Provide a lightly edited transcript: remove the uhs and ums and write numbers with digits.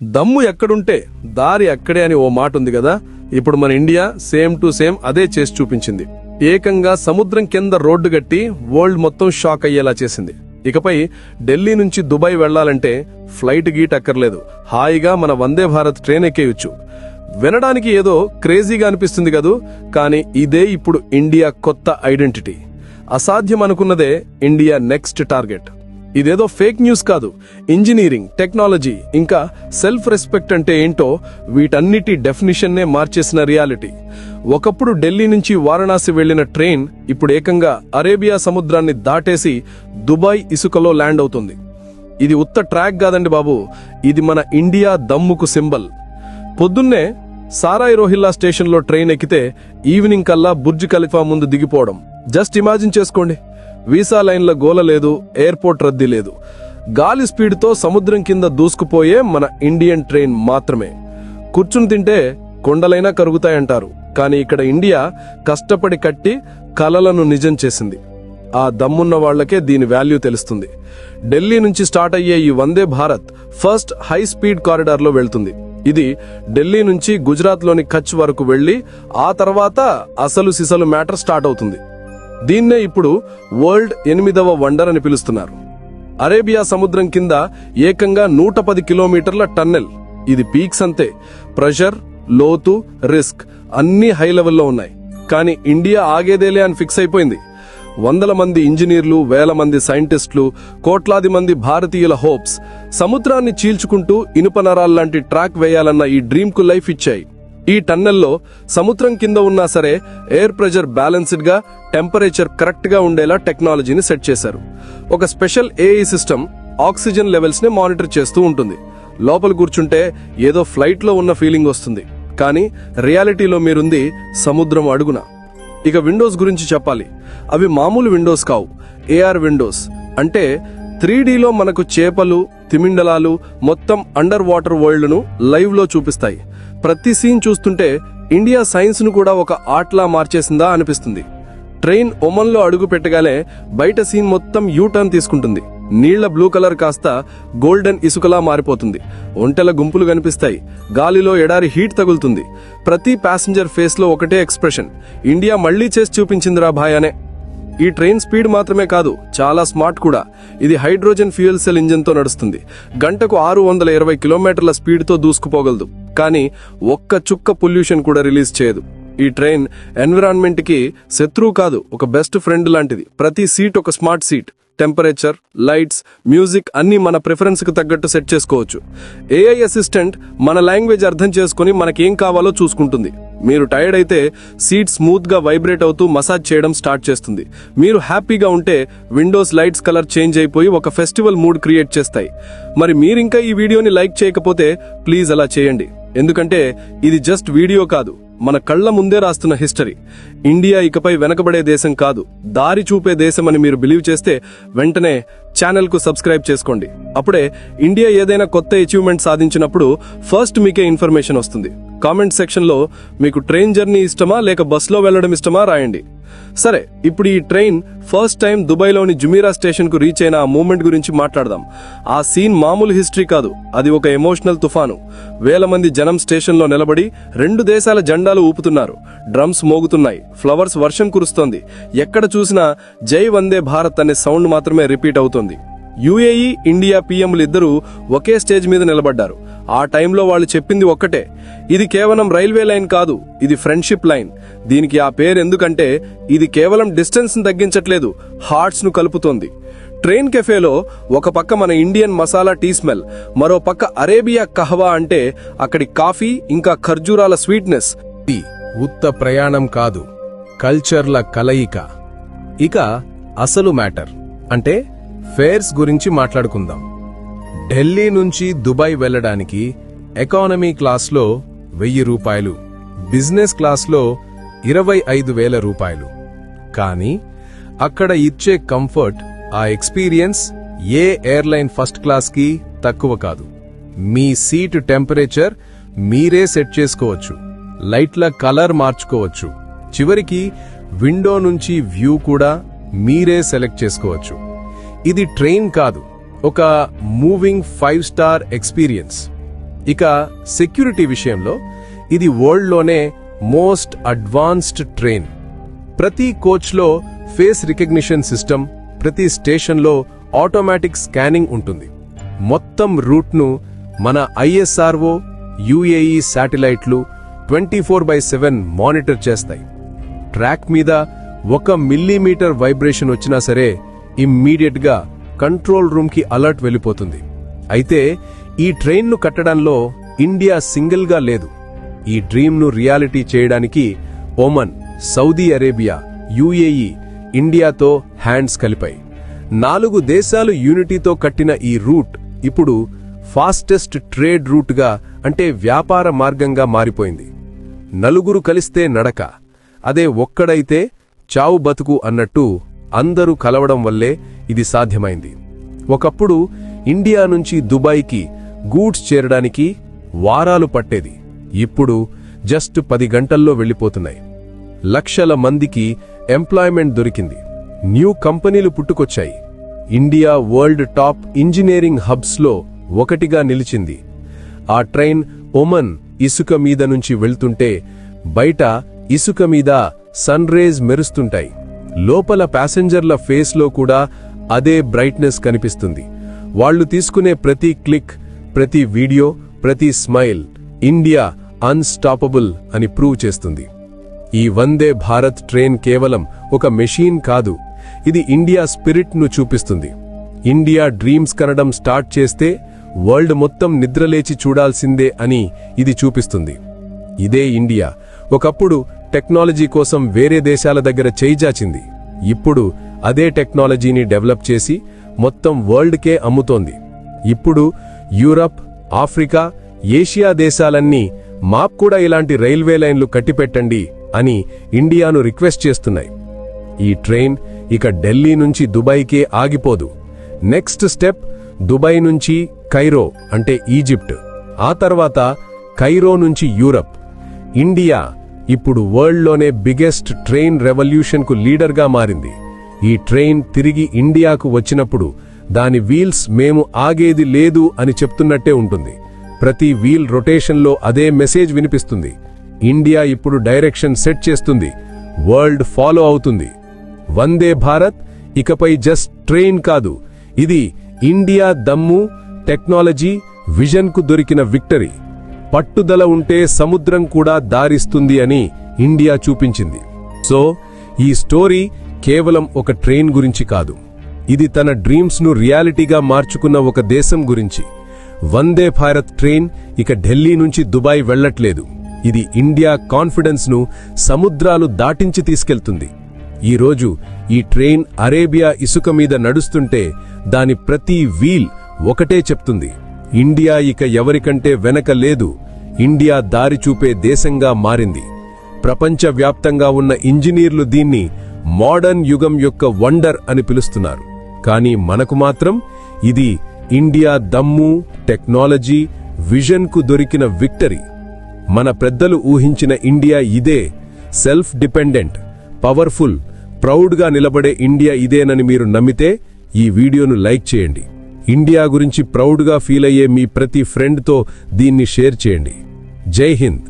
దమ్ము ఎక్కడుంటే దారి అక్కడే అని ఓ మాట ఉంది కదా. ఇప్పుడు మన ఇండియా సేమ్ టు సేమ్ అదే చేసి చూపించింది. ఏకంగా సముద్రం కింద రోడ్డు గట్టి వరల్డ్ మొత్తం షాక్ అయ్యేలా చేసింది. ఇకపై ఢిల్లీ నుంచి దుబాయ్ వెళ్లాలంటే ఫ్లైట్ గీట్ అక్కర్లేదు, హాయిగా మన వందే భారత్ ట్రైన్ ఎక్కేయచ్చు. వినడానికి ఏదో క్రేజీగా అనిపిస్తుంది కదూ, కానీ ఇదే ఇప్పుడు ఇండియా కొత్త ఐడెంటిటీ. అసాధ్యం అనుకున్నదే ఇండియా నెక్స్ట్ టార్గెట్. ఇదేదో ఫేక్ న్యూస్ కాదు. ఇంజనీరింగ్, టెక్నాలజీ ఇంకా సెల్ఫ్ రెస్పెక్ట్ అంటే ఏంటో వీటన్నిటి డెఫినిషన్నే మార్చేసిన రియాలిటీ. ఒకప్పుడు ఢిల్లీ నుంచి వారణాసి వెళ్లిన ట్రైన్ ఇప్పుడు ఏకంగా అరేబియా సముద్రాన్ని దాటేసి దుబాయ్ ఇసుకలో ల్యాండ్ అవుతుంది. ఇది ఉత్త ట్రాక్ కాదండి బాబు, ఇది మన ఇండియా దమ్ముకు సింబల్. పొద్దున్నే సారాయ్ రోహిల్లా స్టేషన్లో ట్రైన్ ఎక్కితే ఈవినింగ్ కల్లా బుర్జ్ ఖలీఫా ముందు దిగిపోవడం జస్ట్ ఇమాజిన్ చేసుకోండి. వీసా లైన్ల గోల లేదు, ఎయిర్పోర్ట్ రద్దీ లేదు. గాలి స్పీడ్తో సముద్రం కింద దూసుకుపోయే మన ఇండియన్ ట్రైన్ మాత్రమే. కూర్చుని తింటే కొండలైనా కరుగుతాయంటారు, కానీ ఇక్కడ ఇండియా కష్టపడి కట్టి కలలను నిజం చేసింది. ఆ దమ్మున్న వాళ్లకే దీని వాల్యూ తెలుస్తుంది. ఢిల్లీ నుంచి స్టార్ట్ అయ్యే ఈ Vande Bharat first high speed కారిడార్లో వెళ్తుంది. ఇది ఢిల్లీ నుంచి గుజరాత్లోని కచ్ వరకు వెళ్లి ఆ తర్వాత అసలు సిసలు మ్యాటర్ స్టార్ట్ అవుతుంది. దీన్నే ఇప్పుడు వరల్డ్ 8వ వండర్ అని పిలుస్తున్నారు. అరేబియా సముద్రం కింద ఏకంగా 110 కిలోమీటర్ల టన్నెల్. ఇది పీక్స్ అంతే. ప్రెషర్, లోతు, రిస్క్ అన్నీ హై లెవెల్లో ఉన్నాయి. కానీ ఇండియా ఆగేదేలే అని ఫిక్స్ అయిపోయింది. వందల మంది ఇంజనీర్లు, వేల మంది సైంటిస్టులు, కోట్లాది మంది భారతీయుల హోప్స్ సముద్రాన్ని చీల్చుకుంటూ ఇనుప నరాల్లాంటి ట్రాక్ వేయాలన్న ఈ డ్రీమ్ కు లైఫ్ ఇచ్చాయి. ఈ టన్నెల్లో సముద్రం కింద ఉన్నా సరే ఎయిర్ ప్రెషర్ బ్యాలెన్స్డ్ గా, టెంపరేచర్ కరెక్ట్ గా ఉండేలా టెక్నాలజీని సెట్ చేశారు. ఒక special AI system oxygen levels ని మానిటర్ చేస్తూ ఉంటుంది. లోపల కూర్చుంటే ఏదో ఫ్లైట్ లో ఉన్న ఫీలింగ్ వస్తుంది, కానీ రియాలిటీలో మీరుంది సముద్రం అడుగున. ఇక విండోస్ గురించి చెప్పాలి. అవి మామూలు విండోస్ కావు, ఏఆర్ విండోస్. అంటే 3Dలో మనకు చేపలు, తిమిండలాలు, మొత్తం అండర్ వాటర్ వరల్డ్ ను లైవ్ లో చూపిస్తాయి. ప్రతి సీన్ చూస్తుంటే ఇండియా సైన్స్ ను కూడా ఒక ఆర్ట్లా మార్చేసిందా అనిపిస్తుంది. ట్రైన్ ఒమన్లో అడుగు పెట్టగానే బయట సీన్ మొత్తం యూటర్న్ తీసుకుంటుంది. నీళ్ల బ్లూ కలర్ కాస్త గోల్డెన్ ఇసుకలా మారిపోతుంది. ఒంటెల గుంపులు కనిపిస్తాయి. గాలిలో ఎడారి హీట్ తగులుతుంది. ప్రతి ప్యాసింజర్ ఫేస్ లో ఒకటే ఎక్స్ప్రెషన్, ఇండియా మళ్లీ చేసి చూపించిందిరా భాయ్ అనే. ఈ ట్రైన్ స్పీడ్ మాత్రమే కాదు, చాలా స్మార్ట్ కూడా. ఇది హైడ్రోజన్ ఫ్యూయల్ సెల్ ఇంజిన్ తో నడుస్తుంది. గంటకు 620 కిలోమీటర్ల స్పీడ్ తో దూసుకుపోగలదు. కానీ ఒక్క చుక్క పొల్యూషన్ కూడా రిలీజ్ చేయదు. ఈ ట్రైన్ ఎన్విరాన్మెంట్ కి శత్రువు కాదు, ఒక బెస్ట్ ఫ్రెండ్ లాంటిది. ప్రతి సీట్ ఒక smart seat. Temperature, lights, music అన్ని మన ప్రిఫరెన్స్ కు తగ్గట్టు సెట్ చేసుకోవచ్చు. ఏఐ అసిస్టెంట్ మన లాంగ్వేజ్ అర్థం చేసుకుని మనకేం కావాలో చూసుకుంటుంది. మీరు టైర్డ్ అయితే సీట్ స్మూత్ గా వైబ్రేట్ అవుతూ మసాజ్ చేయడం స్టార్ట్ చేస్తుంది. మీరు హ్యాపీగా ఉంటే విండోస్ లైట్స్ కలర్ చేంజ్ అయిపోయి ఒక ఫెస్టివల్ మూడ్ క్రియేట్ చేస్తాయి. మరి మీరింకా ఈ వీడియోని లైక్ చేయకపోతే ప్లీజ్ అలా చేయండి. ఎందుకంటే ఇది జస్ట్ వీడియో కాదు, మన కళ్ల ముందే రాస్తున్న హిస్టరీ. ఇండియా ఇకపై వెనకబడే దేశం కాదు, దారి చూపే దేశం అని మీరు బిలీవ్ చేస్తే వెంటనే ఛానల్ కు సబ్స్క్రైబ్ చేసుకోండి. అప్పుడే ఇండియా ఏదైనా కొత్త అచీవ్మెంట్ సాధించినప్పుడు ఫస్ట్ మీకే ఇన్ఫర్మేషన్ వస్తుంది. కామెంట్ సెక్షన్ లో మీకు ట్రైన్ జర్నీ ఇష్టమా లేక బస్లో వెళ్లడం ఇష్టమా రాయండి. సరే, ఇప్పుడు ఈ ట్రైన్ ఫస్ట్ టైం దుబాయ్లోని జుమీరా స్టేషన్ కు రీచ్ అయిన ఆ మూమెంట్ గురించి మాట్లాడదాం. ఆ సీన్ మామూలు హిస్టరీ కాదు, అది ఒక ఎమోషనల్ తుఫాను. వేల మంది జనం స్టేషన్ లో నిలబడి 2 దేశాల జెండాలు ఊపుతున్నారు. డ్రమ్స్ మోగుతున్నాయి, ఫ్లవర్స్ వర్షం కురుస్తోంది. ఎక్కడ చూసినా జై వందే భారత్ అనే సౌండ్ మాత్రమే రిపీట్ అవుతోంది. యుఏఈ, ఇండియా పీఎంలు ఇద్దరూ ఒకే స్టేజ్ మీద నిలబడ్డారు. ఆ టైంలో వాళ్ళు చెప్పింది ఒక్కటే, ఇది కేవలం రైల్వే లైన్ కాదు, ఇది ఫ్రెండ్షిప్ లైన్. దీనికి ఆ పేరు ఎందుకంటే ఇది కేవలం డిస్టెన్స్ ను తగ్గించట్లేదు, హార్ట్స్ ను కలుపుతోంది. ట్రైన్ కెఫేలో ఒక పక్క మన ఇండియన్ మసాలా టీ స్మెల్, మరో పక్క అరేబియా కహవా అంటే అక్కడి కాఫీ ఇంకా ఖర్జూరాల స్వీట్నెస్. ఇది ఉత్త ప్రయాణం కాదు, కల్చర్ల కలయిక. ఇక అసలు మ్యాటర్ అంటే ఫేర్స్ గురించి మాట్లాడుకుందాం. ఢిల్లీ నుంచి దుబాయ్ వెళ్లడానికి ఎకానమీ క్లాస్లో 1000 రూపాయలు, బిజినెస్ క్లాస్లో 25,000 రూపాయలు. కానీ అక్కడ ఇచ్చే కంఫర్ట్, ఆ ఎక్స్పీరియన్స్ ఏ ఎయిర్లైన్ ఫస్ట్ క్లాస్ కి తక్కువ కాదు. మీ సీటు టెంపరేచర్ మీరే సెట్ చేసుకోవచ్చు, లైట్ల కలర్ మార్చుకోవచ్చు, చివరికి విండో నుంచి వ్యూ కూడా మీరే సెలెక్ట్ చేసుకోవచ్చు. ఇది ట్రైన్ కాదు, ఒక మూవింగ్ 5 స్టార్ ఎక్స్పీరియన్స్. ఇక సెక్యూరిటీ విషయంలో ఇది వరల్డ్లోనే మోస్ట్ అడ్వాన్స్డ్ ట్రైన్. ప్రతి కోచ్లో ఫేస్ రికగ్నిషన్ సిస్టమ్, ప్రతి స్టేషన్లో ఆటోమేటిక్ స్కానింగ్ ఉంటుంది. మొత్తం రూట్ను మన ISRO, UAE శాటిలైట్లు 24/7 మానిటర్ చేస్తాయి. ట్రాక్ మీద 1 మిల్లీమీటర్ వైబ్రేషన్ వచ్చినా సరే ఇమ్మీడియట్గా కంట్రోల్ రూమ్కి అలర్ట్ వెళ్ళిపోతుంది. అయితే ఈ ట్రైన్ను కట్టడంలో ఇండియా సింగిల్గా లేదు. ఈ డ్రీమ్ను రియాలిటీ చేయడానికి ఒమన్, సౌదీ అరేబియా, UAE, ఇండియాతో హ్యాండ్స్ కలిపాయి. 4 దేశాలు యూనిటీతో కట్టిన ఈ రూట్ ఇప్పుడు ఫాస్టెస్ట్ ట్రేడ్ రూట్గా, అంటే వ్యాపార మార్గంగా మారిపోయింది. నలుగురు కలిస్తే నడక, అదే ఒక్కడైతే చావు బతుకు అన్నట్టు అందరూ కలవడం వల్లే ఇది సాధ్యమైంది. ఒకప్పుడు ఇండియా నుంచి దుబాయ్కి గూడ్స్ చేరడానికి వారాలు పట్టేది. ఇప్పుడు జస్ట్ 10 గంటల్లో వెళ్ళిపోతున్నాయి. లక్షల మందికి ఎంప్లాయ్మెంట్ దొరికింది. న్యూ కంపెనీలు పుట్టుకొచ్చాయి. ఇండియా వరల్డ్ టాప్ ఇంజనీరింగ్ హబ్స్లో ఒకటిగా నిలిచింది. ఆ ట్రైన్ ఒమన్ ఇసుక మీద నుంచి వెళ్తుంటే బయట ఇసుక మీద సన్ రేజ్ మెరుస్తుంటాయి. లోపల ప్యాసింజర్ల ఫేస్లో కూడా అదే బ్రైట్నెస్ కనిపిస్తుంది. వాళ్లు తీసుకునే ప్రతి క్లిక్, ప్రతి వీడియో, ప్రతి స్మైల్ ఇండియా అన్స్టాపబుల్ అని ప్రూవ్ చేస్తుంది. ఈ వందే భారత్ ట్రైన్ కేవలం ఒక మెషీన్ కాదు, ఇది ఇండియా స్పిరిట్ను చూపిస్తుంది. ఇండియా డ్రీమ్స్ కనడం స్టార్ట్ చేస్తే వరల్డ్ మొత్తం నిద్రలేచి చూడాల్సిందే అని ఇది చూపిస్తుంది. ఇదే ఇండియా ఒకప్పుడు టెక్నాలజీ కోసం వేరే దేశాల దగ్గర చేయిజాచింది. ఇప్పుడు అదే టెక్నాలజీని డెవలప్ చేసి మొత్తం వరల్డ్కే అమ్ముతోంది. ఇప్పుడు యూరప్, ఆఫ్రికా, ఏషియా దేశాలన్నీ మాక్కూడా ఇలాంటి రైల్వే లైన్లు కట్టిపెట్టండి అని ఇండియాను రిక్వెస్ట్ చేస్తున్నాయి. ఈ ట్రైన్ ఇక ఢిల్లీ నుంచి దుబాయ్కే ఆగిపోదు. నెక్స్ట్ స్టెప్ దుబాయ్ నుంచి కైరో, అంటే ఈజిప్ట్, ఆ తర్వాత కైరో నుంచి యూరప్. ఇండియా ఇప్పుడు వరల్డ్లోనే బిగ్గెస్ట్ ట్రైన్ రెవల్యూషన్కు లీడర్గా మారింది. ఈ ట్రైన్ తిరిగి ఇండియాకు వచ్చినప్పుడు దాని వీల్స్ మేము ఆగేది లేదు అని చెప్తున్నట్టే ఉంటుంది. ప్రతి వీల్ రొటేషన్లో అదే మెసేజ్ వినిపిస్తుంది. ఇండియా ఇప్పుడు డైరెక్షన్ సెట్ చేస్తుంది, వరల్డ్ ఫాలో అవుతుంది. వందే భారత్ ఇకపై జస్ట్ ట్రైన్ కాదు, ఇది ఇండియా దమ్ము, టెక్నాలజీ, విజన్కు దొరికిన విక్టరీ. పట్టుదల ఉంటే సముద్రం కూడా దారిస్తుంది అని ఇండియా చూపించింది. సో ఈ స్టోరీ కేవలం ఒక ట్రైన్ గురించి కాదు, ఇది తన డ్రీమ్స్ను రియాలిటీగా మార్చుకున్న ఒక దేశం గురించి. వందే భారత్ ట్రైన్ ఇక ఢిల్లీ నుంచి దుబాయ్ వెళ్లట్లేదు, ఇది ఇండియా కాన్ఫిడెన్స్ను సముద్రాలు దాటించి తీసుకెళ్తుంది. ఈరోజు ఈ ట్రైన్ అరేబియా ఇసుక మీద నడుస్తుంటే దాని ప్రతి వీల్ ఒకటే చెప్తుంది, ఇండియా ఇక ఎవరికంటే వెనక లేదు, ఇండియా దారి చూపే దేశంగా మారింది. ప్రపంచవ్యాప్తంగా ఉన్న ఇంజనీర్లు దీన్ని మోడర్న్ యుగం యొక్క వండర్ అని పిలుస్తున్నారు. కానీ మనకు మాత్రం ఇది ఇండియా దమ్ము, టెక్నాలజీ, విజన్కు దొరికిన విక్టరీ. మన పెద్దలు ఊహించిన ఇండియా ఇదే, సెల్ఫ్ డిపెండెంట్, పవర్ఫుల్, ప్రౌడ్గా నిలబడే ఇండియా ఇదేనని మీరు నమ్మితే ఈ వీడియోను లైక్ చేయండి. ఇండియా గురించి ప్రౌడ్గా ఫీల్ అయ్యే మీ ప్రతి ఫ్రెండ్తో దీన్ని షేర్ చేయండి. జై హింద్.